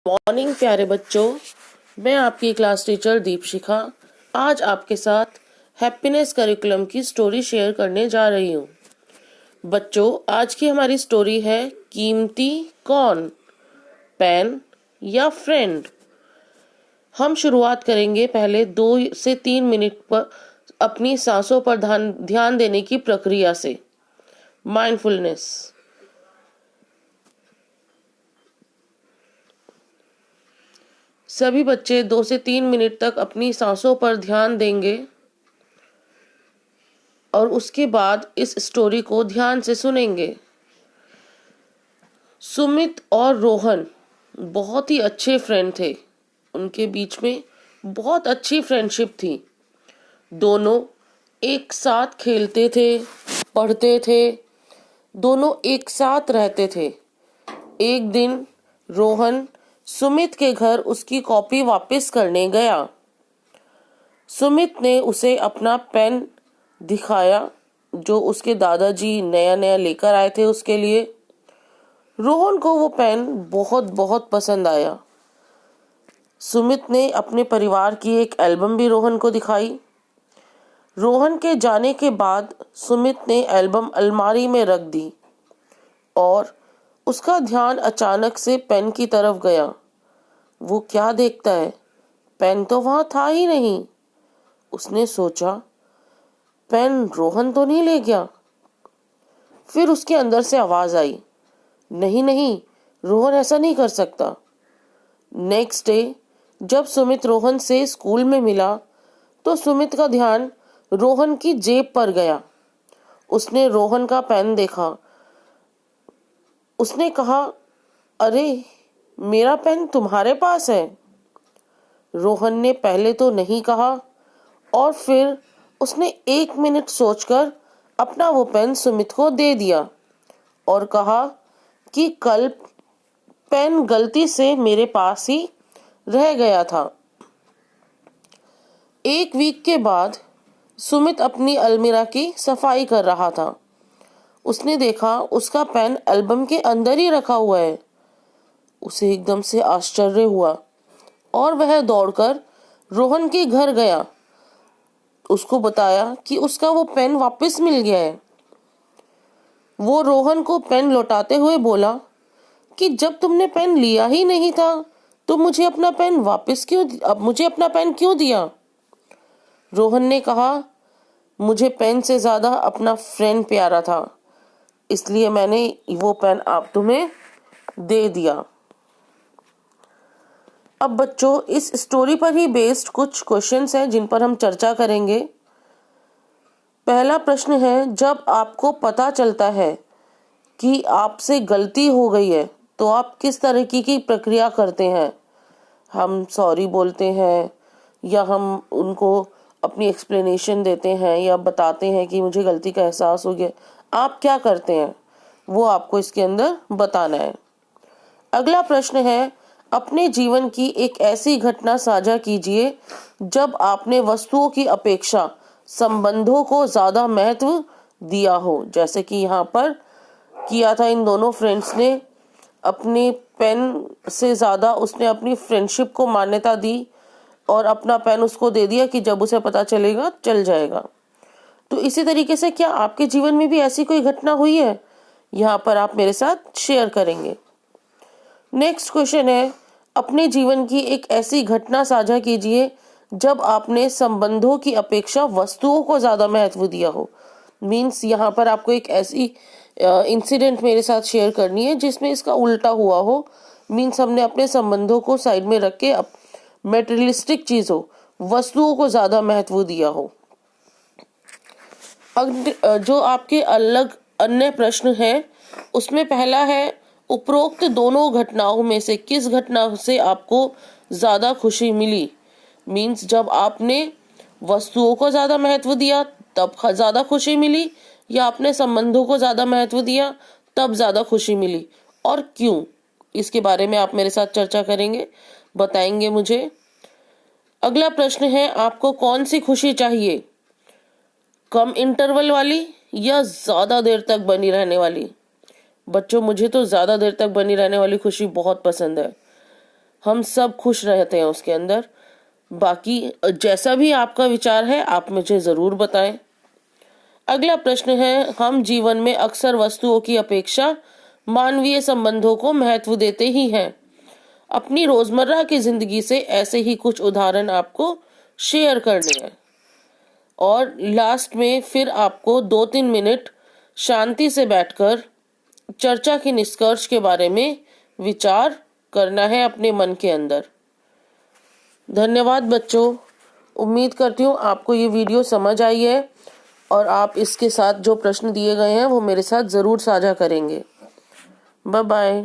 Morning प्यारे बच्चों, मैं आपकी क्लास टीचर दीपशिखा आज आपके साथ हैप्पीनेस करिकुलम की स्टोरी शेयर करने जा रही हूँ। बच्चों, आज की हमारी स्टोरी है कीमती कौन, पेन या फ्रेंड। हम शुरुआत करेंगे पहले 2 से 3 मिनट पर अपनी सांसों पर ध्यान देने की प्रक्रिया से, माइंडफुलनेस। सभी बच्चे 2 से 3 मिनट तक अपनी सांसों पर ध्यान देंगे और उसके बाद इस स्टोरी को ध्यान से सुनेंगे। सुमित और रोहन बहुत ही अच्छे फ्रेंड थे। उनके बीच में बहुत अच्छी फ्रेंडशिप थी। दोनों एक साथ खेलते थे, पढ़ते थे, दोनों एक साथ रहते थे। एक दिन रोहन सुमित के घर उसकी कॉपी वापस करने गया। सुमित ने उसे अपना पेन दिखाया जो उसके दादाजी नया नया लेकर आए थे उसके लिए। रोहन को वो पेन बहुत बहुत पसंद आया। सुमित ने अपने परिवार की एक एल्बम भी रोहन को दिखाई। रोहन के जाने के बाद सुमित ने एल्बम अलमारी में रख दी और उसका ध्यान अचानक से पेन की तरफ गया। वो क्या देखता है, पेन तो वहां था ही नहीं। उसने सोचा, पेन रोहन तो नहीं ले गया। फिर उसके अंदर से आवाज आई, नहीं नहीं, रोहन ऐसा नहीं कर सकता। नेक्स्ट डे जब सुमित रोहन से स्कूल में मिला तो सुमित का ध्यान रोहन की जेब पर गया। उसने रोहन का पेन देखा। उसने कहा, अरे मेरा पेन तुम्हारे पास है। रोहन ने पहले तो नहीं कहा और फिर उसने 1 मिनट सोचकर अपना वो पेन सुमित को दे दिया और कहा कि कल पेन गलती से मेरे पास ही रह गया था। 1 वीक के बाद सुमित अपनी अलमीरा की सफाई कर रहा था। उसने देखा उसका पेन एल्बम के अंदर ही रखा हुआ है। उसे एकदम से आश्चर्य हुआ और वह दौड़कर रोहन के घर गया। उसको बताया कि उसका वो पेन वापस मिल गया है। वो रोहन को पेन लौटाते हुए बोला कि जब तुमने पेन लिया ही नहीं था तो मुझे अपना पेन क्यों दिया। रोहन ने कहा, मुझे पेन से ज्यादा अपना फ्रेंड प्यारा था, इसलिए मैंने वो पेन आप तुम्हें दे दिया। अब बच्चों, इस स्टोरी पर ही बेस्ड कुछ क्वेश्चंस हैं जिन पर हम चर्चा करेंगे। पहला प्रश्न है, जब आपको पता चलता है कि आपसे गलती हो गई है तो आप किस तरह की प्रक्रिया करते हैं? हम सॉरी बोलते हैं या हम उनको अपनी एक्सप्लेनेशन देते हैं या बताते हैं कि मुझे गलती का एहसास हो गया? आप क्या करते हैं वो आपको इसके अंदर बताना है। अगला प्रश्न है, अपने जीवन की एक ऐसी घटना साझा कीजिए जब आपने वस्तुओं की अपेक्षा संबंधों को ज्यादा महत्व दिया हो। जैसे कि यहाँ पर किया था इन दोनों फ्रेंड्स ने। अपने पेन से ज्यादा उसने अपनी फ्रेंडशिप को मान्यता दी और अपना पेन उसको दे दिया कि जब उसे पता चलेगा चल जाएगा। तो इसी तरीके से क्या आपके जीवन में भी ऐसी कोई घटना हुई है? यहाँ पर आप मेरे साथ शेयर करेंगे। नेक्स्ट क्वेश्चन है, अपने जीवन की एक ऐसी घटना साझा कीजिए जब आपने संबंधों की अपेक्षा वस्तुओं को ज्यादा महत्व दिया हो। मीन्स यहाँ पर आपको एक ऐसी इंसिडेंट मेरे साथ शेयर करनी है जिसमें इसका उल्टा हुआ हो। मीन्स हमने अपने संबंधों को साइड में रख के मेटेरियलिस्टिक चीजों, वस्तुओं को ज्यादा महत्व दिया हो। जो आपके अलग अन्य प्रश्न है उसमें पहला है, उपरोक्त दोनों घटनाओं में से किस घटना से आपको ज्यादा खुशी मिली? मीन्स जब आपने वस्तुओं को ज्यादा महत्व दिया तब ज्यादा खुशी मिली, या आपने संबंधों को ज्यादा महत्व दिया तब ज्यादा खुशी मिली, और क्यों? इसके बारे में आप मेरे साथ चर्चा करेंगे, बताएंगे मुझे। अगला प्रश्न है, आपको कौन सी खुशी चाहिए? कम इंटरवल वाली या ज्यादा देर तक बनी रहने वाली? बच्चों, मुझे तो ज्यादा देर तक बनी रहने वाली खुशी बहुत पसंद है। हम सब खुश रहते हैं उसके अंदर। बाकी जैसा भी आपका विचार है आप मुझे ज़रूर बताएं। अगला प्रश्न है, हम जीवन में अक्सर वस्तुओं की अपेक्षा मानवीय संबंधों को महत्व देते ही हैं। अपनी रोजमर्रा की जिंदगी से ऐसे ही कुछ उदाहरण आपको शेयर करने हैं और लास्ट में फिर आपको 2-3 मिनट शांति से बैठकर चर्चा के निष्कर्ष के बारे में विचार करना है अपने मन के अंदर। धन्यवाद बच्चों। उम्मीद करती हूँ आपको ये वीडियो समझ आई है और आप इसके साथ जो प्रश्न दिए गए हैं वो मेरे साथ ज़रूर साझा करेंगे। Bye bye.